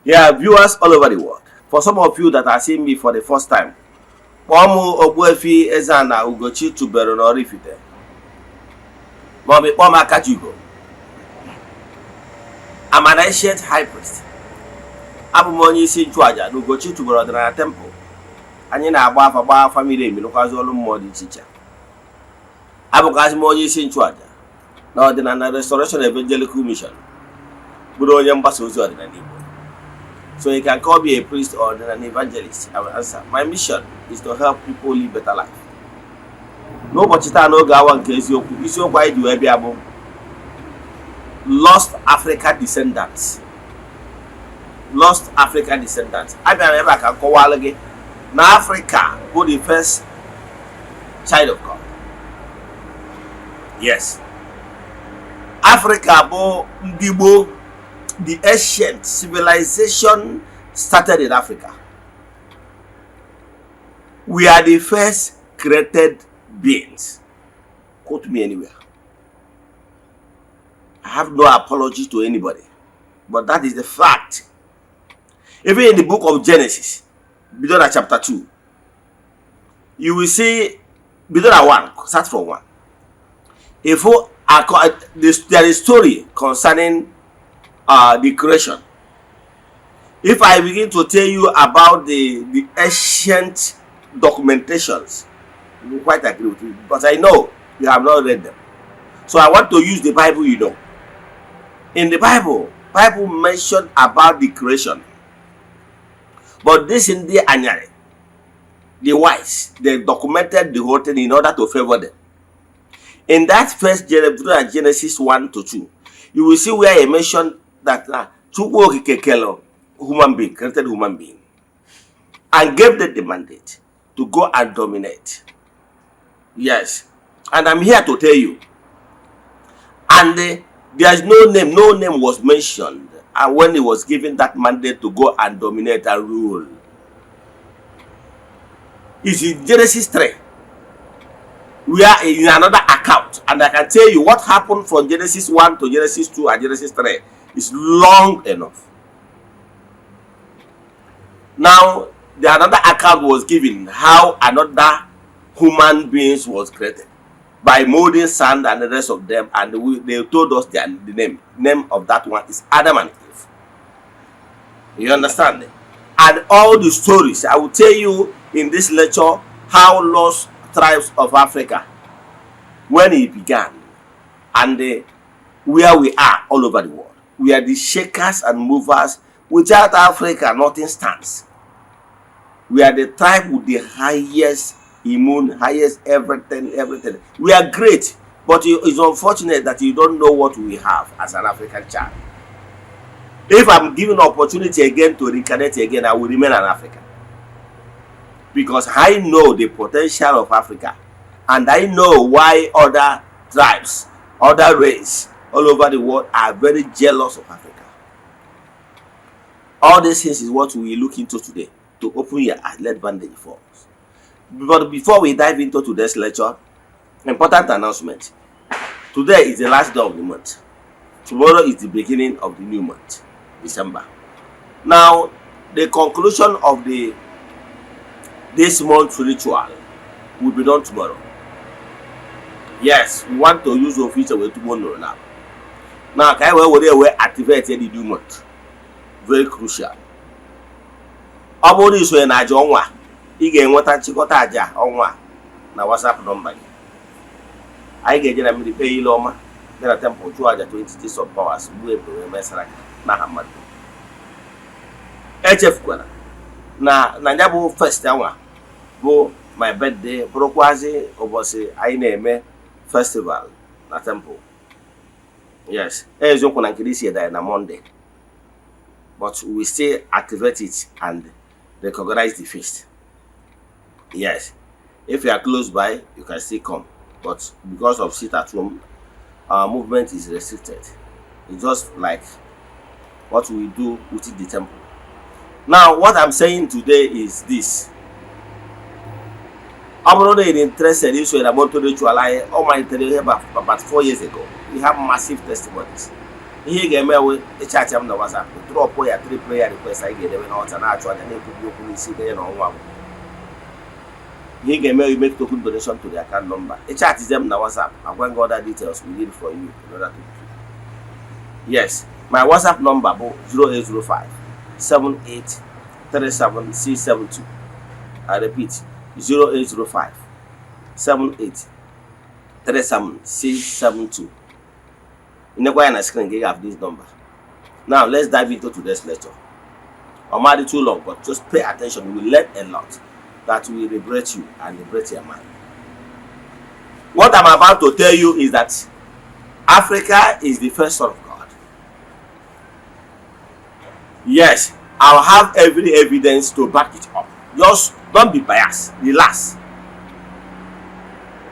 Yeah, viewers all over the world. For some of you that are seeing me for the first time, Ogbuefi Ezeana ugochitubelu na Oraifite. Mommy, Mama Kajugo. I'm an ancient high priest. Abụ m onye isi nchụaja na ugochitubelu ọdịnala temple. Anyị na-agba afa miri emi n'ụkwazị ọrụ mmụọ dị iche iche. Abụkazị m onye isi nchụaja na ọdịnala Restoration Evangelical Mission. Bụrụ onye mgbasa ozi ọdịnala Igbo. So you can call me a priest or an evangelist. I will answer. My mission is to help people live better life. N'ụbọchị taa n'oge awa nke eziokwu, isiokwu anyị ji wee bịa bụ Lost Africa Descendants. Lost Africa Descendants. I bịara ebe a ka nkọwalụ gị na Africa bụ the first child of God. Yes. Africa bụ ndị Igbo. The ancient civilization started in Africa. We are the first created beings. Quote me anywhere. I have no apology to anybody, but that is the fact. Even in the book of Genesis, beginning at chapter 2, you will see, beginning at 1, start from 1. There is a story concerning the creation. If I begin to tell you about the ancient documentations, you will quite agree with me, because I know you have not read them. So I want to use the Bible, you know. In the Bible mentioned about the creation. But this in the Anyare, the wise, they documented the whole thing in order to favor them. In that first Genesis 1 to 2, you will see where I mentioned that human being, created human being, and gave them the mandate to go and dominate. Yes, and I'm here to tell you. And there is no name was mentioned, and when he was given that mandate to go and dominate and rule, it's in Genesis 3. We are in another account, and I can tell you what happened from Genesis 1 to Genesis 2 and Genesis 3 is long enough. Now, another account was given how another human beings was created by molding sand and the rest of them, and they told us the name of that one is Adam and Eve. You understand? And all the stories I will tell you in this lecture how lost tribes of Africa, when it began, and where we are all over the world. We are the shakers and movers. Without Africa, nothing stands. We are the tribe with the highest immune, highest everything. We are great, but it's unfortunate that you don't know what we have as an African child. If I'm given opportunity again to reincarnate again, I will remain an African. Because I know the potential of Africa, and I know why other tribes, other races all over the world are very jealous of Africa. All these things is what we look into today, to open your eyes, let bandage for us. But before we dive into today's lecture, important announcement. Today is the last day of the month. Tomorrow is the beginning of the new month, December. Now, the conclusion of this month's ritual will be done tomorrow. Yes, we want to use official way tomorrow now. Now, can we activate the new month? Very crucial. About this way, na Jonwa, you get what I chikota aja onwa na WhatsApp number. I get you the pay loma. There are temple to aja 20 days of powers. We mesara na hamad. HF kwana na nyabu first one. Go my birthday. Prokwazi obosi I name festival na temple. Yes, ezo kuna nkirisi eda na Monday. But we still activate it and recognize the feast. Yes, if you are close by, you can still come. But because of sit at home, our movement is restricted. It's just like what we do within the temple. Now, what I'm saying today is this. I'm not interested in this way. I'm going to ritual. All my about 4 years ago. We have massive testimonies. Ihe ga-eme we chat am na WhatsApp, drop ya 3 prayer request anyị ga-edebe na ọta na-achụ aja na-ekwubi okwu n'isi ga ya na ọnwa. Ihe ga-eme we make token donation to the account number. Chat them na WhatsApp. I'm going to other details we need for you in order to. Yes, my WhatsApp number is 0805 7837672. I repeat, 0805 7837672. In the screen, you have this number. Now let's dive into today's lecture. I'm not too long, but just pay attention. You will learn a lot that will liberate you and liberate your mind. What I'm about to tell you is that Africa is the first son of God. Yes, I'll have every evidence to back it up. Just don't be biased. Relax.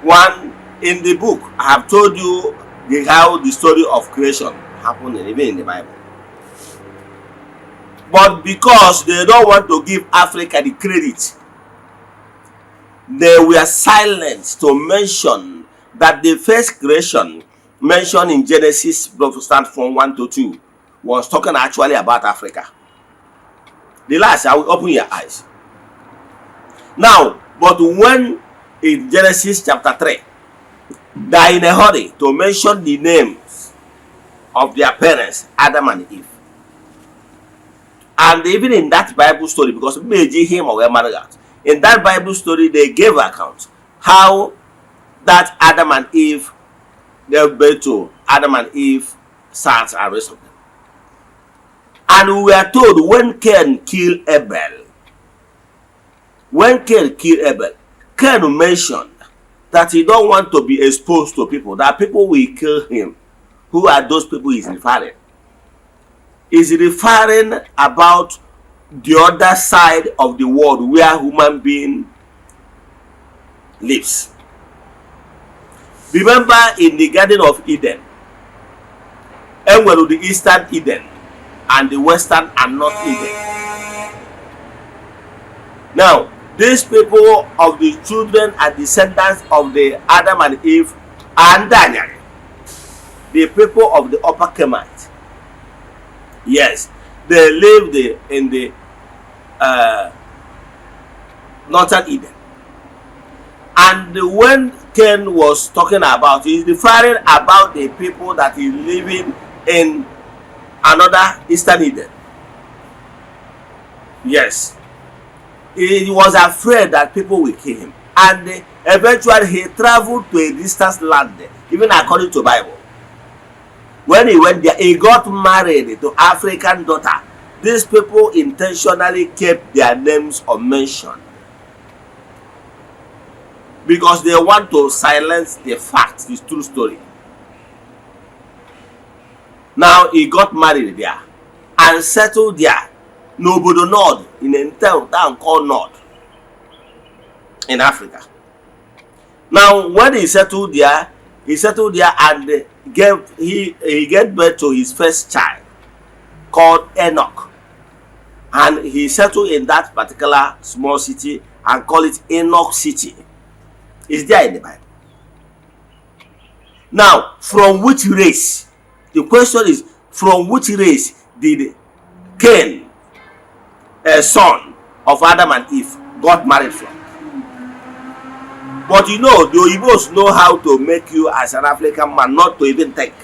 One, in the book, I have told you how the story of creation happened even in the Bible. But because they don't want to give Africa the credit, they were silent to mention that the first creation mentioned in Genesis from 1 to 2 was talking actually about Africa. The last, I will open your eyes. Now, but when in Genesis chapter 3, they are in a hurry to mention the names of their parents, Adam and Eve. And even in that Bible story, because maybe him or in that Bible story, they gave account how that Adam and Eve gave birth to Adam and Eve, sons and rest of them. And we are told when Cain killed Abel, Cain mentioned that he don't want to be exposed to people, that people will kill him. Who are those people he's referring? Is referring about the other side of the world where human being lives. Remember in the Garden of Eden, and where the Eastern Eden and the Western and North Eden. Now, these people of the children and descendants of the Adam and Eve and Daniel, the people of the Upper Kemite, yes, they lived in the Northern Eden. And when Cain was talking about, he's referring about the people that is living in another Eastern Eden. Yes. He was afraid that people will kill him. And eventually he traveled to a distant land, even according to the Bible. When he went there, he got married to African daughter. These people intentionally kept their names unmentioned because they want to silence the fact, the true story. Now he got married there and settled there. Nobodo Nord, in a town called Nord in Africa. Now when he settled there and he gave birth to his first child called Enoch. And he settled in that particular small city and call it Enoch City. It's there in the Bible. Now, from which race? The question is, from which race did Cain, a son of Adam and Eve, got married from? But you know, the Oyibos know how to make you as an African man not to even think.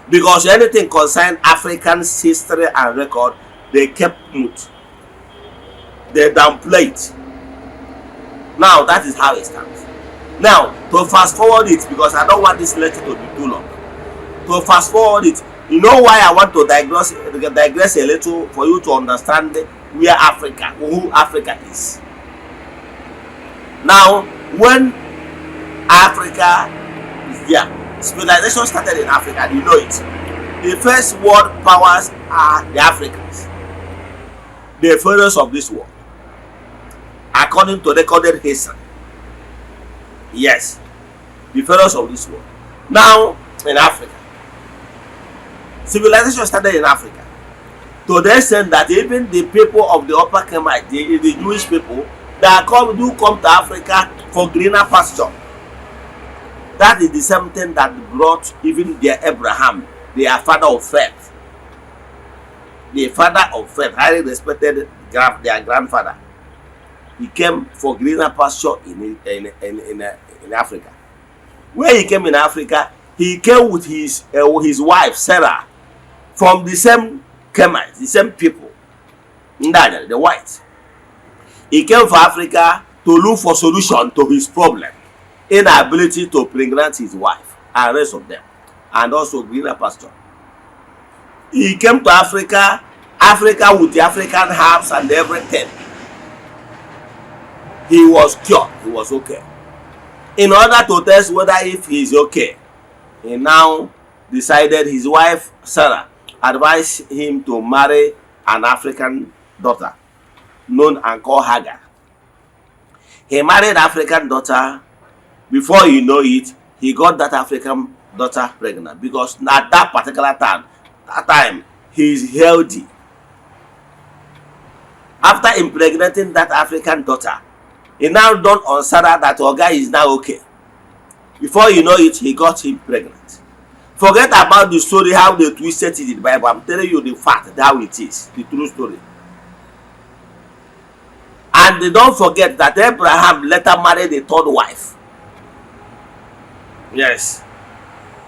Because anything concerning African history and record, they kept mute. They downplayed. Now that is how it stands. Now, to fast forward it, because I don't want this lecture to be too long. To fast forward it, you know why I want to digress a little for you to understand where Africa, who Africa is. Now, when Africa is there, civilization started in Africa, and you know it. The first world powers are the Africans, the pharaohs of this world, according to recorded history. Yes, the pharaohs of this world. Now, in Africa, civilization started in Africa, to the extent that even the people of the Upper Kemite, the Jewish people, that come to Africa for greener pasture. That is the same thing that brought even their Abraham, their father of faith. The father of faith, highly respected their grandfather. He came for greener pasture in Africa. When he came in Africa, he came with his wife Sarah, from the same Kemites, the same people, the whites. He came for Africa to look for solution to his problem, inability to pregnant his wife and rest of them, and also greener pasture. He came to Africa with the African herbs and everything. He was cured. He was okay. In order to test whether if he is okay, he now decided, his wife Sarah advised him to marry an African daughter known and called Hagar. He married African daughter. Before you know it, he got that African daughter pregnant, because at that particular time he is healthy. After impregnating that African daughter, he now dawned on Sarah that Oga is now okay. Before you know it, he got him pregnant. Forget about the story, how they twisted it in the Bible. I'm telling you the fact, how it is, the true story. And don't forget that Abraham later married a third wife. Yes.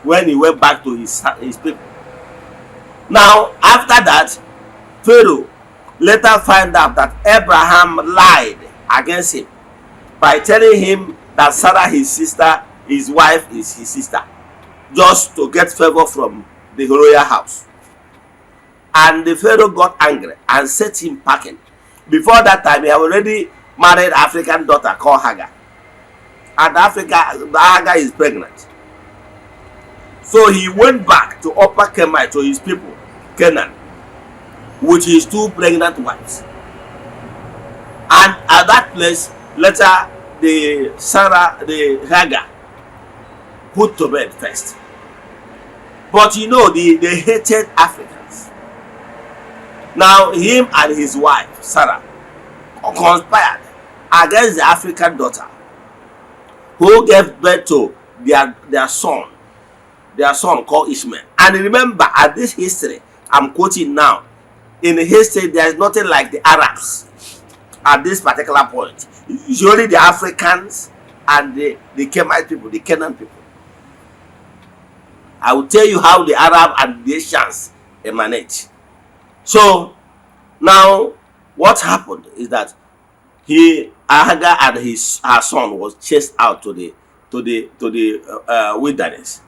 When he went back to his people. Now, after that, Pharaoh later found out that Abraham lied against him by telling him that Sarah, his wife, is his sister, just to get favor from the royal house. And the Pharaoh got angry and set him packing. Before that time, he had already married African daughter called Hagar. And Hagar is pregnant. So he went back to Upper Kemite, to his people, Canaan, with his two pregnant wives. And at that place, later the Hagar put to bed first. But you know, they hated Africans. Now him and his wife Sarah conspired against the African daughter, who gave birth to their son called Ishmael. And remember, at this history I'm quoting now, in the history there is nothing like the Arabs at this particular point. It's only the Africans and the Kemite people, the Canaan people. I will tell you how the Arab and the Asians emanate. So now what happened is that Hagar and her son was chased out to the wilderness.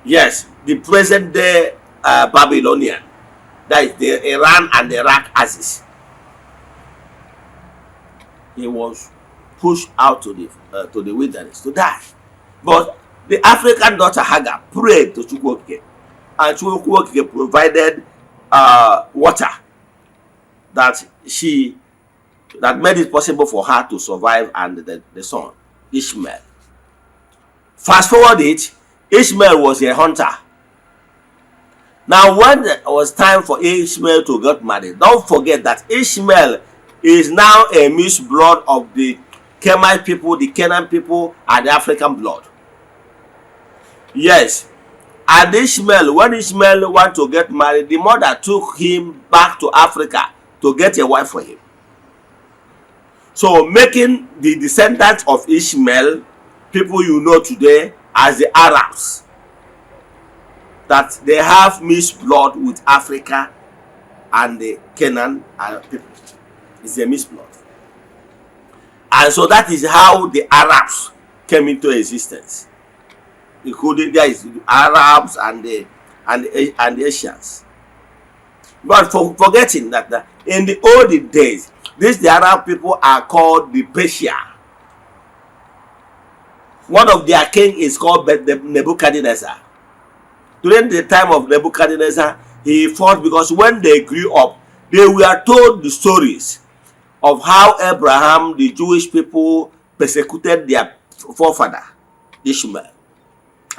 Yes, the present day Babylonian, that is the Iran and Iraq axis. He was pushed out to the wilderness to die. But the African daughter Hagar prayed to Chukwuokike, and Chukwuokike provided water that made it possible for her to survive, and the son Ishmael. Fast forward it, Ishmael was a hunter. Now when it was time for Ishmael to get married, don't forget that Ishmael is now a mixed blood of the Kemite people, the Canaan people, and the African blood. Yes. And when Ishmael wanted to get married, the mother took him back to Africa to get a wife for him. So making the descendants of Ishmael, people you know today as the Arabs, that they have mixed blood with Africa and the Canaan people. It's a mixed blood. And so that is how the Arabs came into existence. Including there is the Arabs and the Asians. But forgetting that in the olden days, the Arab people are called the Persia. One of their king is called Nebuchadnezzar. During the time of Nebuchadnezzar, he fought because when they grew up, they were told the stories of how Abraham, the Jewish people, persecuted their forefather, Ishmael.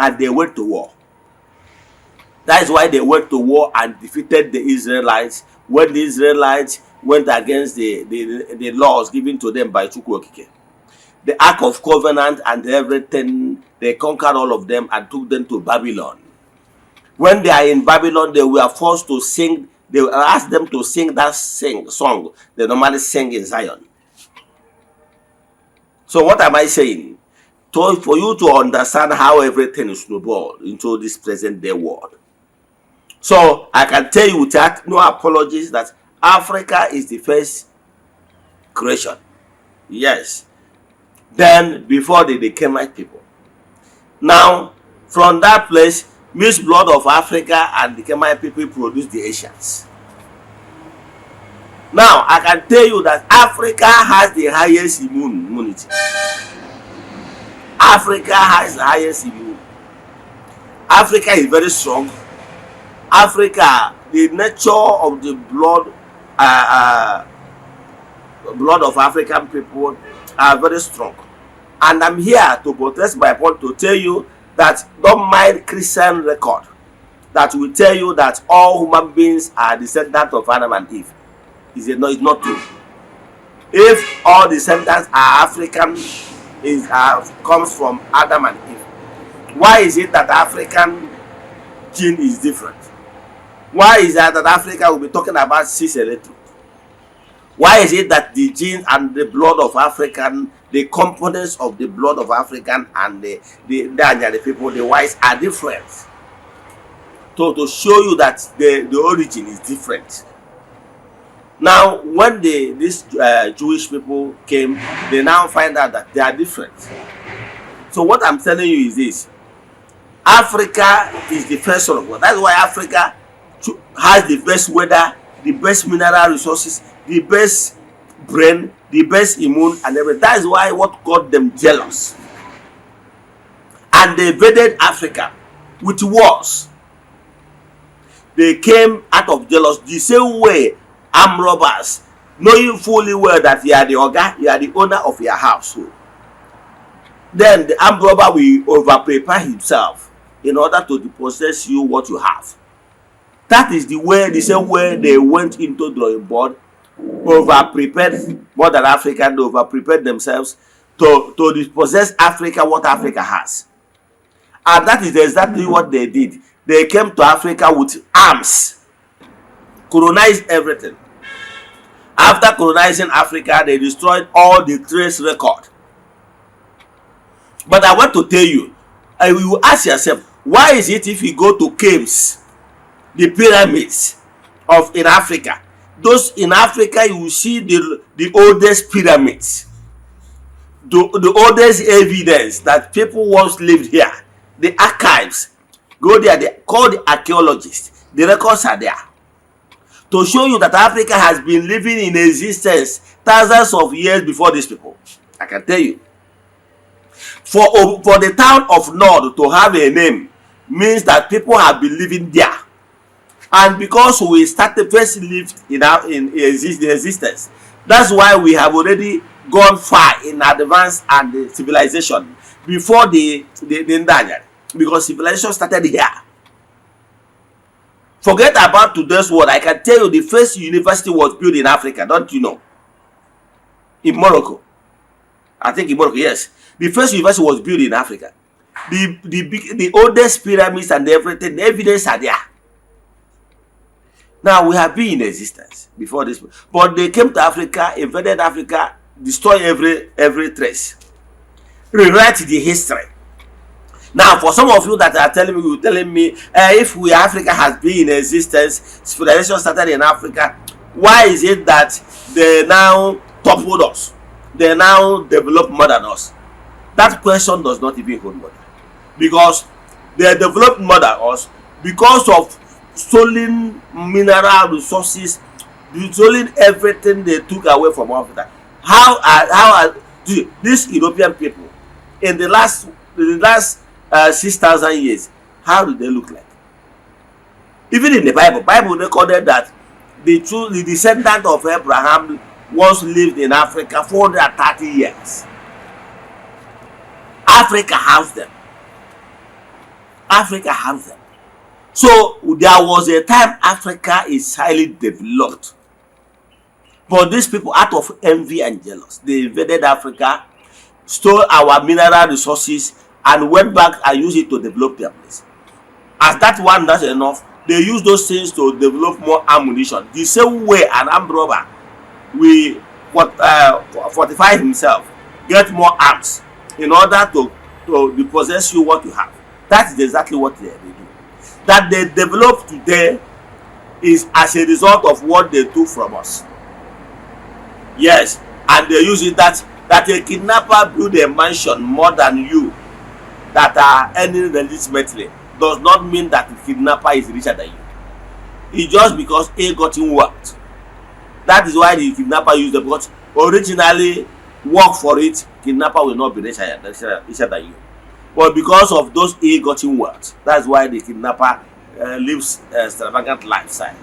And they went to war. That is why they went to war and defeated the Israelites when the Israelites went against the laws given to them by Chukwuokike. The Ark of Covenant and everything, they conquered all of them and took them to Babylon. When they are in Babylon, they were forced to sing. They asked them to sing that song they normally sing in Zion. So what am I saying? For you to understand how everything is snowballed into this present day world. So I can tell you without no apologies that Africa is the first creation. Yes. Then before the Kemite people. Now, from that place, mixed blood of Africa and the Kemite people produced the Asians. Now, I can tell you that Africa has the highest immunity. Africa has the highest immunity. Africa is very strong. Africa, the nature of the blood of African people are very strong. And I'm here to protest my point to tell you that don't mind Christian record that will tell you that all human beings are descendants of Adam and Eve. It's not true. If all descendants are African, comes from Adam and Eve, why is it that African gene is different? Why is that Africa will be talking about cis electrode? Why is it that the gene and the blood of African, the components of the blood of African and the people, the whites, are different? To show you that the origin is different. Now, when these Jewish people came, they now find out that they are different. So what I'm telling you is this: Africa is the first son of God. That's why Africa has the best weather, the best mineral resources, the best brain, the best immune, and everything. That is why what got them jealous. And they invaded Africa with wars. They came out of jealousy the same way armed robbers, knowing fully well that you are the oga, you are the owner of your household. Then the armed robber will over-prepare himself in order to dispossess you what you have. That is the same way they went into drawing board, over-prepared, more than Africa, they over-prepared themselves to dispossess Africa what Africa has. And that is exactly what they did. They came to Africa with arms, colonized everything. After colonizing Africa, they destroyed all the trace record. But I want to tell you, and you will ask yourself, why is it if you go to caves, the pyramids in Africa, those in Africa, you will see the oldest pyramids, the oldest evidence that people once lived here, the archives. Go there, they call the archaeologists. The records are there to show you that Africa has been living in existence thousands of years before these people. I can tell you. For the town of Nord to have a name means that people have been living there. And because we started first lived in existence, that's why we have already gone far in advance and the civilization before the Ndanya. Because civilization started here. Forget about today's world. I can tell you the first university was built in Africa, don't you know? In Morocco. I think in Morocco, yes. The first university was built in Africa. The oldest pyramids and everything, the evidence are there. Now we have been in existence before this. But they came to Africa, invaded Africa, destroyed every trace. Rewrite the history. Now, for some of you that are telling me, if Africa has been in existence, civilization started in Africa, why is it that they now toppled us? They now develop more than us? That question does not even hold water. Because they developed more than us because of stolen mineral resources, stolen everything they took away from Africa. How are these European people in the last 6,000 years, how do they look like? Even in the Bible recorded that the descendant of Abraham once lived in Africa 430 years. Africa has them. Africa has them. So there was a time Africa is highly developed. But these people, out of envy and jealous, they invaded Africa, stole our mineral resources, and went back and used it to develop their place. As that one that's enough, they use those things to develop more ammunition. The same way an armed robber will fortify himself, get more arms in order to repossess you what you have. That is exactly what they do. That they develop today is as a result of what they took from us. Yes, and they use it that a kidnapper build a mansion more than you that are earning legitimately does not mean that the kidnapper is richer than you. It's just because A got him worked. That is why the kidnapper used them, because originally work for it, kidnapper will not be richer than you. But because of those A got him worked, that's why the kidnapper lives a extravagant lifestyle.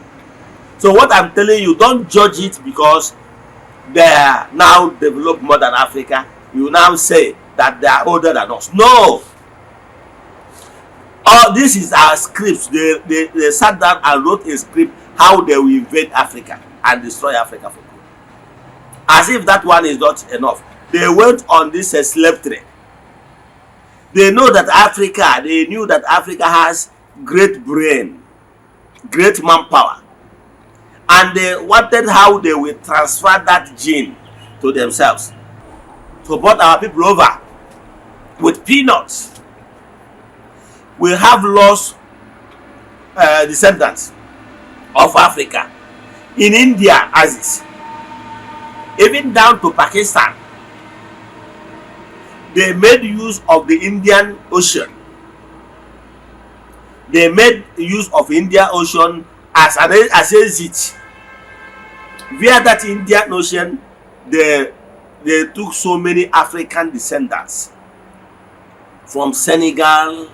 So what I'm telling you, don't judge it because they are now developed more than Africa. You now say that they are older than us. No! All this is our scripts. They sat down and wrote a script how they will invade Africa and destroy Africa for good. As if that one is not enough. They went on this slave trade. They know that they knew that Africa has great brain, great manpower. And they wanted how they will transfer that gene to themselves. So brought our people over with peanuts. We have lost descendants of Africa in India as is, even down to Pakistan. They made use of the Indian Ocean. They made use of Indian Ocean as an exit. Via that Indian Ocean, they took so many African descendants from Senegal,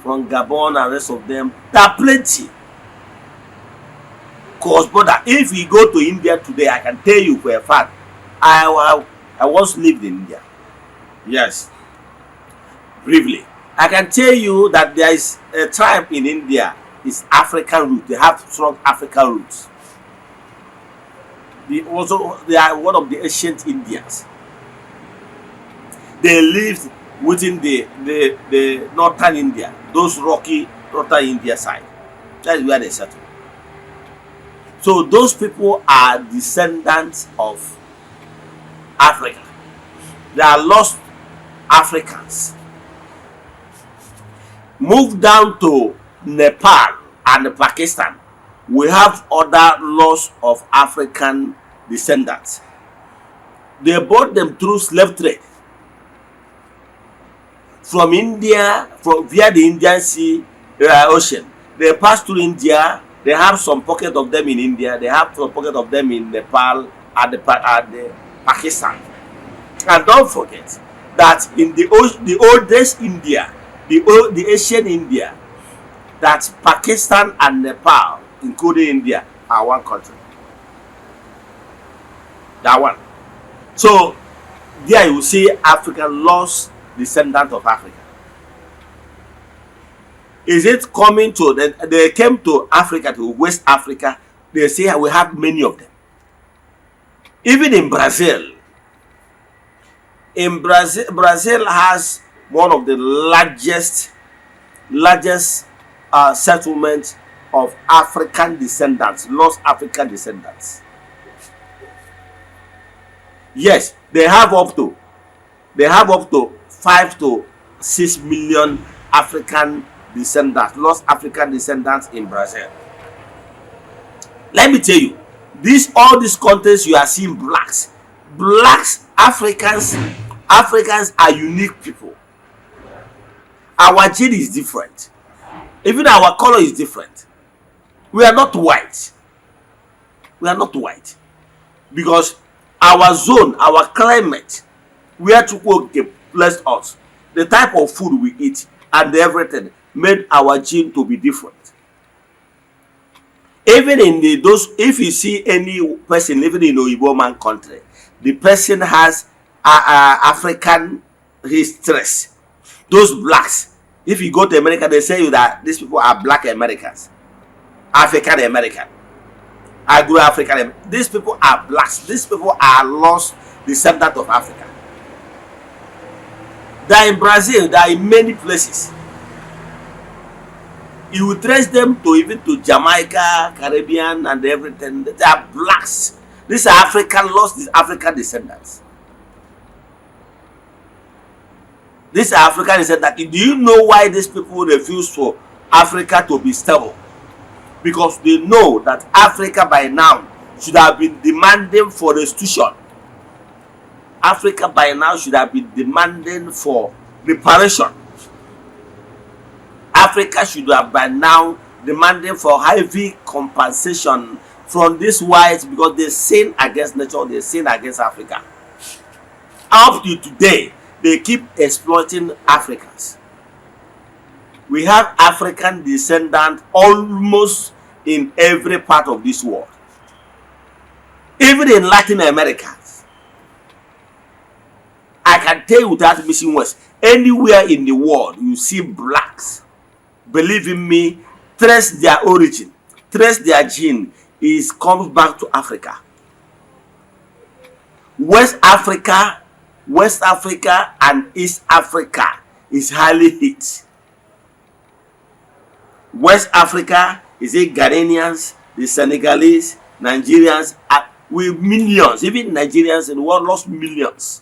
from Gabon and rest of them. There are plenty. Cause brother, if we go to India today, I can tell you for a fact, I once lived in India. Yes, briefly. I can tell you that there is a tribe in India, it's African root. They have strong African roots. They are one of the ancient Indians. They lived within the northern India, those rocky northern India side. That is where they settled. So those people are descendants of Africa. They are lost Africans. Move down to Nepal and Pakistan. We have other loss of African descendants. They brought them through slave trade. From India, via the Indian Sea Ocean. They pass through India. They have some pocket of them in India. They have some pocket of them in Nepal and the Pakistan. And don't forget that in the oldest India, the Asian India, that Pakistan and Nepal, including India, are one country. That one. So there you see African lost descendant of Africa. Is it coming to they came to Africa, to West Africa? They say we have many of them. Even in Brazil. Brazil has one of the largest settlements of African descendants, lost African descendants. Yes, they have up to 5 to 6 million African descendants, lost African descendants in Brazil. Let me tell you, all these countries you are seeing blacks, Africans are unique people. Our gene is different. Even our color is different. We are not white. Because our zone, our climate, where to bless us, the type of food we eat and everything made our gene to be different. Even in if you see any person living in Oyibo man country, the person has African history. Those blacks, if you go to America, they say you that these people are black Americans, African American, Agro-African. These people are blacks. These people are lost descendants of Africa. They are in Brazil. They are in many places. You will trace them to even to Jamaica, Caribbean, and everything. They are blacks. These are African lost, these African descendants. These are African descendants. Do you know why these people refuse for Africa to be stable? Because they know that Africa by now should have been demanding for restitution. Africa by now should have been demanding for reparation. Africa should have by now demanding for heavy compensation from these whites, because they sin against nature, they sin against Africa. Up to today, they keep exploiting Africans. We have African descendants almost in every part of this world. Even in Latin America. I can tell you without missing words, anywhere in the world you see blacks, believe in me, trace their origin, trace their gene, it comes back to Africa. West Africa and East Africa is highly hit. West Africa is the Ghanaians, the Senegalese, Nigerians, with millions. Even Nigerians in the world lost millions.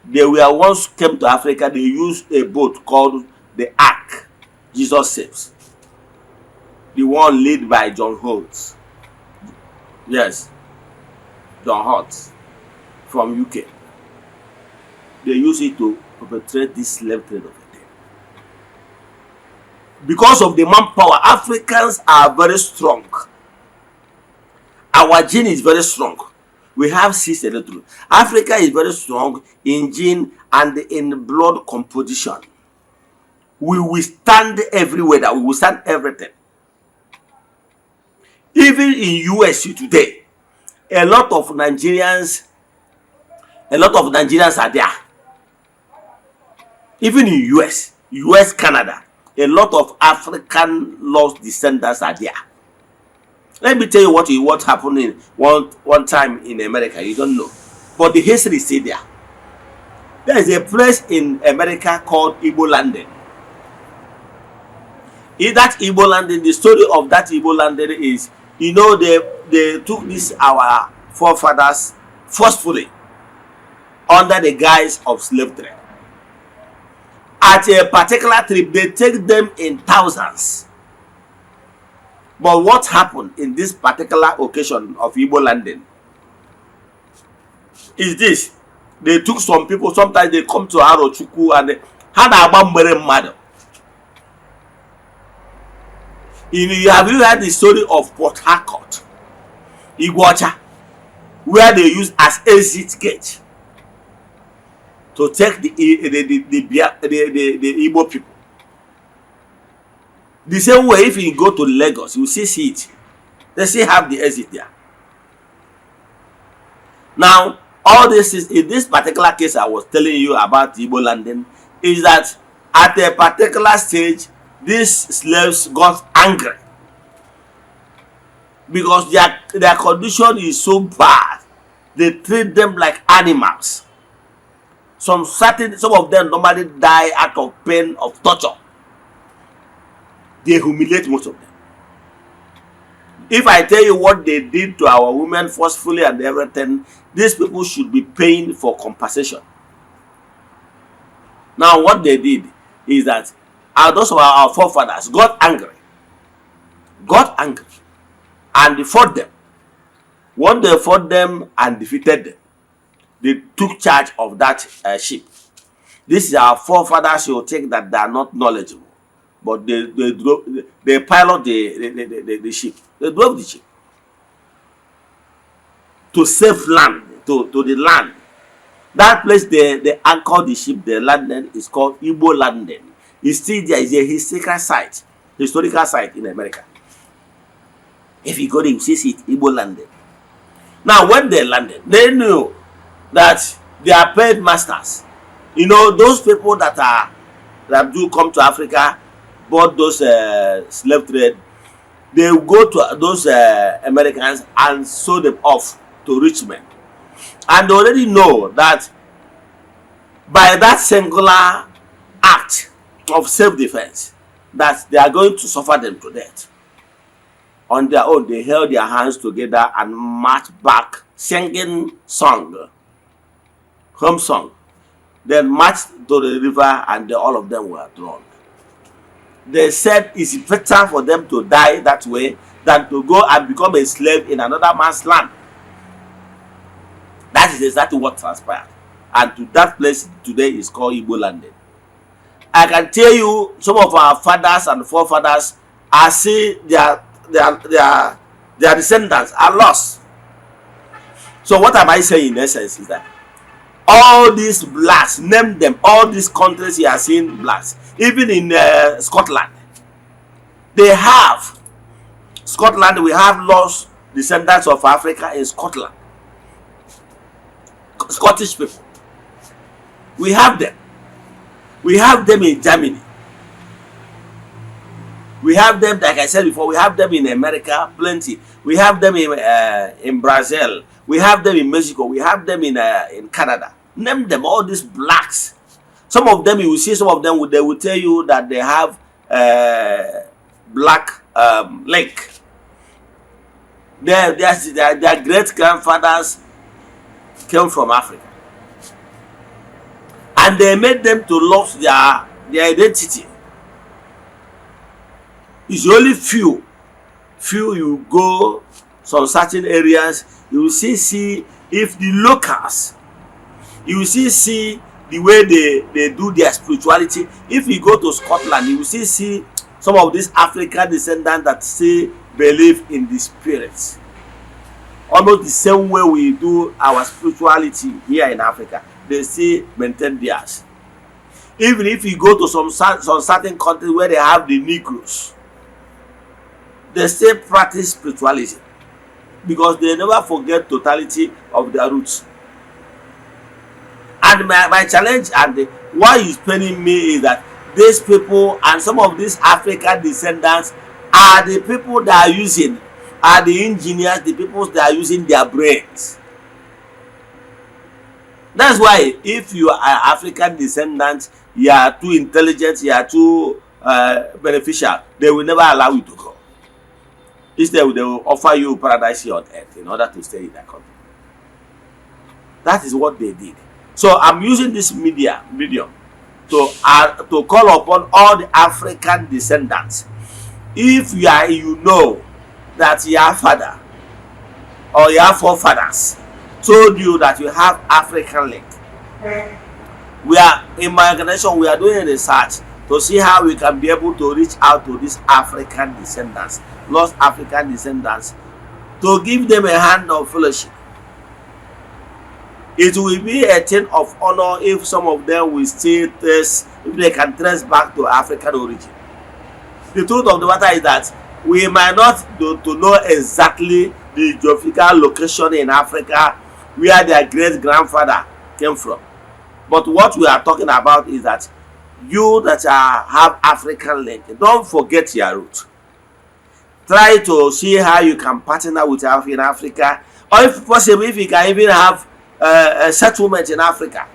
They were once came to Africa, they used a boat called the Ark, Jesus Saves. The one led by John Holtz. Yes, John Holtz from UK. They use it to perpetrate this slave trade over there. Because of the manpower, Africans are very strong. Our gene is very strong. We have 6 electrons. Africa is very strong in gene and in blood composition. We will stand every weather. We will stand everything. Even in US today, a lot of Nigerians are there. Even in US, Canada, a lot of African lost descendants are there. Let me tell you what happened in one time in America. You don't know, but the history is still there. There is a place in America called Igbo landing. In that Igbo landing, the story of that Igbo landing is, they took this our forefathers forcefully under the guise of slave trade. At a particular trip, they take them in thousands. But what happened in this particular occasion of Igbo landing is this: they took some people. Sometimes they come to Arochukwu and they had a mother. Have you heard the story of Port Harcourt, Iguacha, where they use as exit gate to take the Igbo people? The same way, if you go to Lagos, you see it. They still have the exit there. Now, all this is, in this particular case I was telling you about Igbo landing, is that at a particular stage, these slaves got angry because their condition is so bad. They treat them like animals. Some of them normally die out of pain of torture. They humiliate most of them. If I tell you what they did to our women forcefully and everything, these people should be paying for compensation. Now, what they did is that those of our forefathers got angry, and they fought them. When they fought them and defeated them, they took charge of that ship. This is our forefathers. You think that they are not knowledgeable, but they pilot the ship. They drove the ship to save land, to the land. That place they anchored the ship, the landing is called Igbo landing. It's still there. Is a historical site in America. If you go there, you see it, Igbo landing. Now, when they landed, they knew that they are paid masters. Those people that do come to Africa, bought those slave trade, they will go to those Americans and sell them off to rich men. And they already know that by that singular act of self-defense, that they are going to suffer them to death. On their own, they held their hands together and marched back, singing song, home song. Then marched to the river, and all of them were drowned. They said it's better for them to die that way than to go and become a slave in another man's land. That is exactly what transpired. And to that place today is called Igbo land. I can tell you, some of our fathers and forefathers are seeing their descendants are lost. So what am I saying in essence is that all these blacks, name them, all these countries you are seeing blacks, even in Scotland, they have, Scotland, we have lost descendants of Africa in Scotland. Scottish people. We have them. We have them in Germany. We have them, like I said before, we have them in America, plenty. We have them in Brazil. We have them in Mexico. We have them in Canada. Name them, all these blacks. Some of them, you will see some of them, they will tell you that they have black lake. Their great-grandfathers came from Africa. And they made them to lose their identity. It's only few you go some certain areas, you will see if the locals, you will see the way they do their spirituality. If you go to Scotland, you will see some of these African descendants that still believe in the spirits. Almost the same way we do our spirituality here in Africa, they still maintain theirs. Even if you go to some certain countries where they have the Negroes, they still practice spirituality because they never forget totality of their roots. And my challenge and why is paining me is that these people and some of these African descendants are the people that are the engineers, the people that are using their brains. That's why if you are African descendants, you are too intelligent, you are too beneficial, they will never allow you to go. Instead, they will offer you paradise here on earth in order to stay in their country. That is what they did. So I'm using this medium to call upon all the African descendants. If you know that your father or your forefathers told you that you have African link, we are in my organization, we are doing research to see how we can be able to reach out to these African descendants, lost African descendants, to give them a hand of fellowship. It will be a thing of honor if some of them will still trace, if they can trace back to African origin. The truth of the matter is that we might not to know exactly the geographical location in Africa where their great-grandfather came from. But what we are talking about is that you that have African link, don't forget your root. Try to see how you can partner with in Africa, or if possible, if you can even have a settlement in Africa.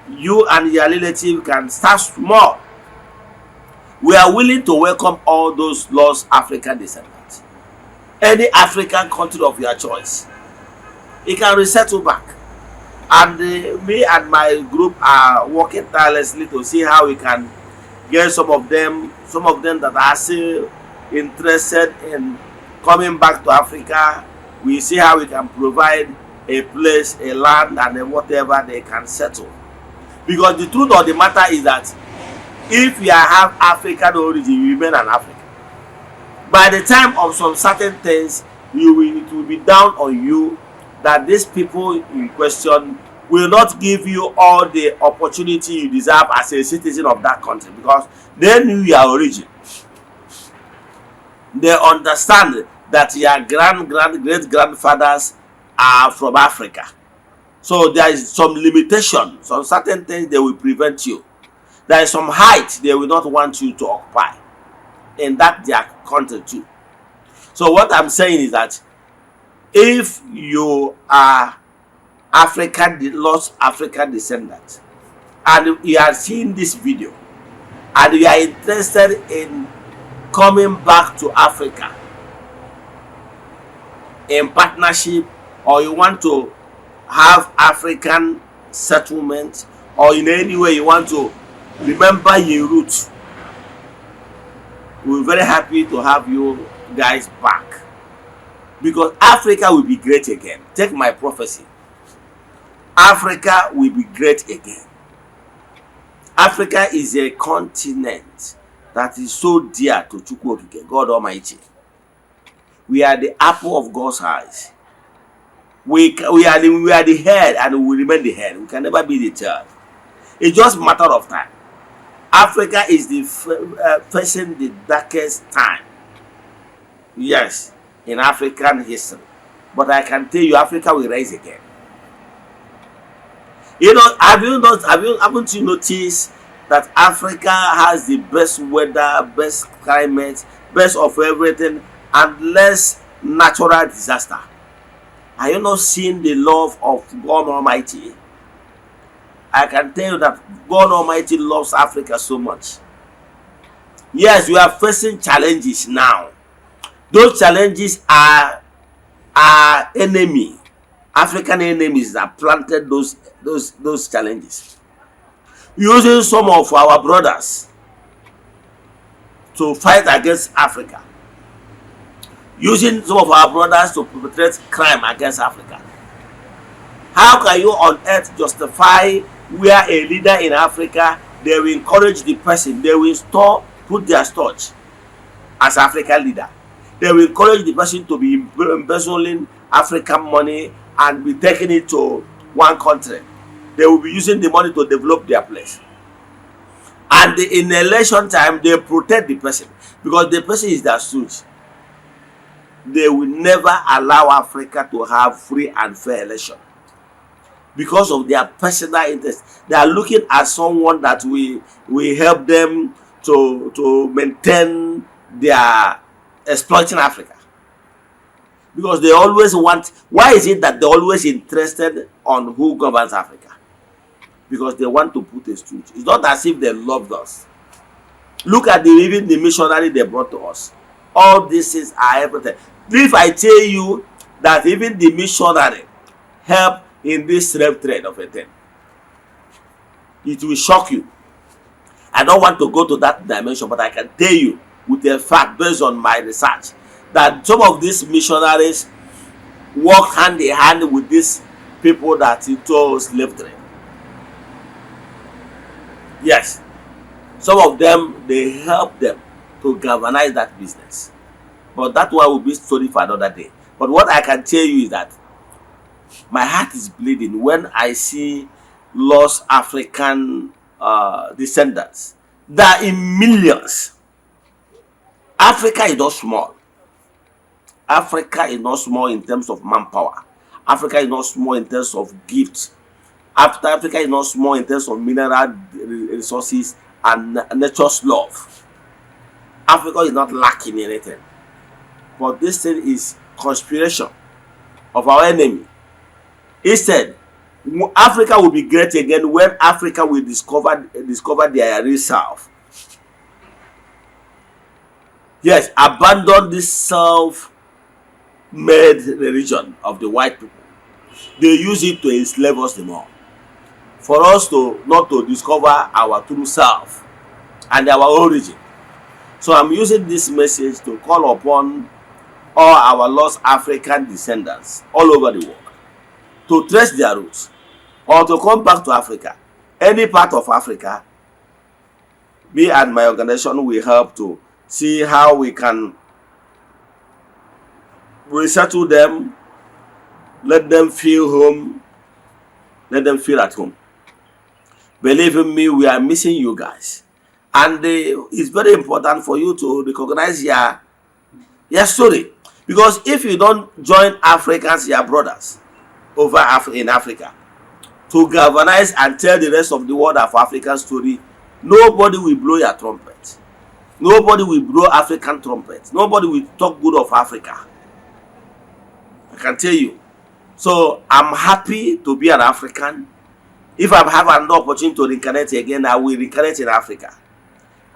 You and your relative can start small. We are willing to welcome all those lost African descendants. Any African country of your choice, you can resettle back. And me and my group are working tirelessly to see how we can get some of them that are still interested in coming back to Africa. We see how we can provide a place, a land, and whatever they can settle. Because the truth of the matter is that if you have African origin, you remain an African. By the time of some certain things, it will be down on you that these people in question will not give you all the opportunity you deserve as a citizen of that country, because they knew your origin. They understand that your great-grandfathers are from Africa. So there is some limitation, some certain things they will prevent you. There is some height they will not want you to occupy in that their country too. So what I'm saying is that if you are lost African descendants and you are seeing this video and you are interested in coming back to Africa in partnership, or you want to have African settlement, or in any way you want to remember your roots, we're very happy to have you guys back, because Africa will be great again. Take my prophecy. Africa will be great again. Africa is a continent that is so dear to Chukwuokike, God Almighty. We are the apple of God's eyes. We are the head, and we will remain the head. We can never be the tail. It's just a matter of time. Africa is facing the darkest time, yes, in African history. But I can tell you, Africa will rise again. You know, haven't you noticed that Africa has the best weather, best climate, best of everything, and less natural disaster? Are you not seeing the love of God Almighty? I can tell you that God Almighty loves Africa so much. Yes, we are facing challenges now. Those challenges are enemy, African enemies that planted those challenges, using some of our brothers to fight against Africa, using some of our brothers to perpetrate crime against Africa. How can you on earth justify where a leader in Africa, they will encourage the person, they will put their storage as African leader, they will encourage the person to be embezzling African money and be taking it to one country. They will be using the money to develop their place, and in election time they protect the person because the person is their stooge. They will never allow Africa to have free and fair election because of their personal interest. They are looking at someone that we help them to maintain their exploiting Africa, because they always want. Why is it that they're always interested on who governs Africa? Because they want to put a stooge. It's not as if they loved us. Look at even the missionary they brought to us. All these things are everything. If I tell you that even the missionary helped in this slave trade of a thing, it will shock you. I don't want to go to that dimension, but I can tell you with a fact based on my research that some of these missionaries work hand in hand with these people that into slave trade. Yes, some of them, they help them to galvanize that business, but that one will be story for another day. But what I can tell you is that my heart is bleeding when I see lost African descendants. They are in millions. Africa is not small. Africa is not small in terms of manpower. Africa is not small in terms of gifts. Africa is not small in terms of mineral resources and nature's love. Africa is not lacking anything. But this thing is conspiration of our enemy. Instead, Africa will be great again when Africa will discover their real self. Yes, abandon this self-made religion of the white people. They use it to enslave us the more. For us to not to discover our true self and our origin. So I'm using this message to call upon all our lost African descendants all over the world to trace their roots or to come back to Africa. Any part of Africa, me and my organization will help to see how we can resettle them, let them feel home, let them feel at home. Believe in me, we are missing you guys. And it's very important for you to recognize your story. Because if you don't join Africans, your brothers, over in Africa, to galvanize and tell the rest of the world of African story, nobody will blow your trumpet. Nobody will blow African trumpet. Nobody will talk good of Africa. I can tell you. So I'm happy to be an African. If I have an opportunity to reincarnate again, I will reincarnate in Africa.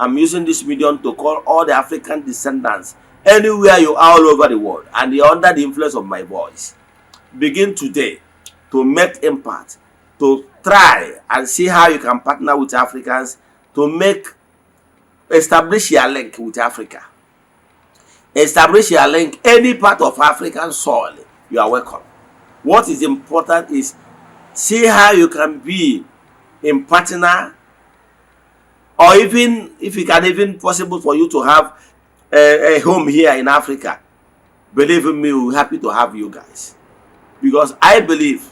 I'm using this medium to call all the African descendants anywhere you are all over the world and you're under the influence of my voice. Begin today to make impact, to try and see how you can partner with Africans to establish your link with Africa. Establish your link any part of African soil, you are welcome. What is important is see how you can be in partner, or even if it can even possible for you to have a home here in Africa. Believe in me, we're happy to have you guys, because I believe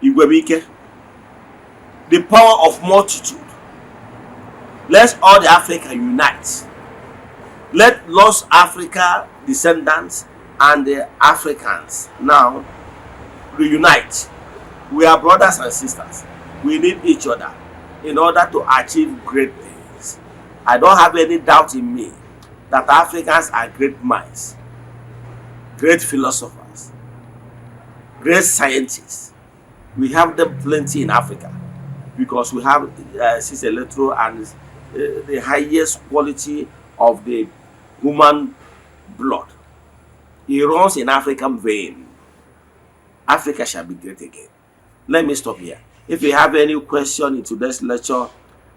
Igwebike, the power of multitude. Let's all the Africa unite. Let lost Africa descendants and the Africans now reunite. We are brothers and sisters. We need each other in order to achieve great things. I don't have any doubt in me that Africans are great minds, great philosophers, great scientists. We have them plenty in Africa because we have electro and the highest quality of the human blood. It runs in African vein. Africa shall be great again. Let me stop here. If you have any question in today's lecture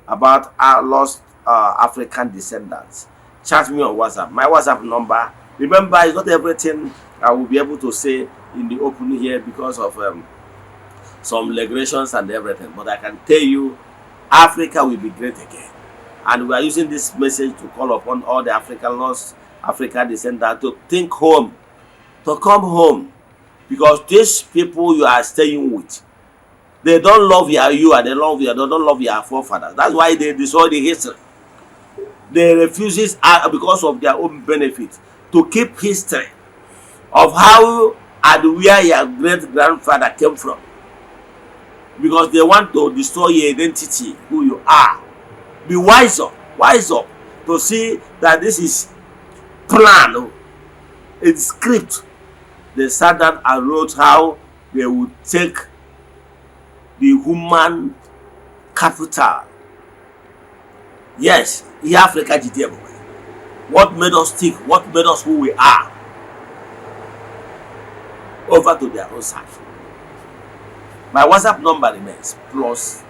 about our lost African descendants, chat me on WhatsApp. My WhatsApp number, remember, it's not everything I will be able to say in the open here because of some regulations and everything, but I can tell you Africa will be great again. And we are using this message to call upon all the African lost African descendants to think home, to come home, because these people you are staying with, they don't love you and they don't love your forefathers. That's why they destroy the history. They refuse because of their own benefit to keep history of how and where your great grandfather came from, because they want to destroy your identity, who you are. Be wise up to see that this is plan, it's script. They sat down and wrote how they would take the human capital. Yes, in Africa, what made us tick, what made us who we are, over to their own side. My WhatsApp number remains plus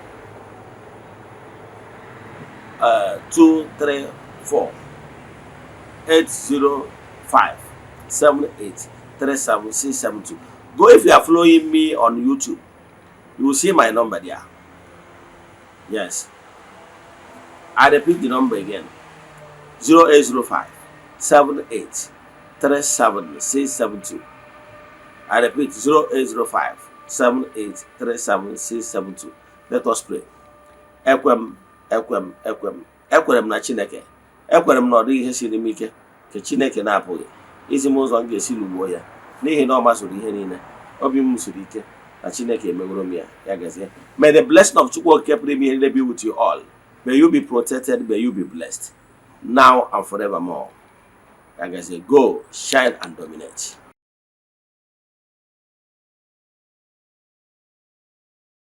234 805 78 37672. Go, if you are following me on YouTube, you will see my number there. Yes, I repeat the number again: 0805 78 37672. I repeat: 0805 78 37672. Let us pray. Ekwem na Chineke. Ekwere m na ọ dịghị ihe siri m ike ka Chineke na-apụghị izi m ụzọ m ga-esi lụgbuo ya, n'ihi na ọ masịrị ihe niile. Obi m siri ike na Chineke emeworo m ya. Ya gazie. May the blessing of Chukwu Okike pụrụ ime ihe be with you all. May you be protected, may you be blessed now and forevermore. Ya gazie. Go, shine and dominate.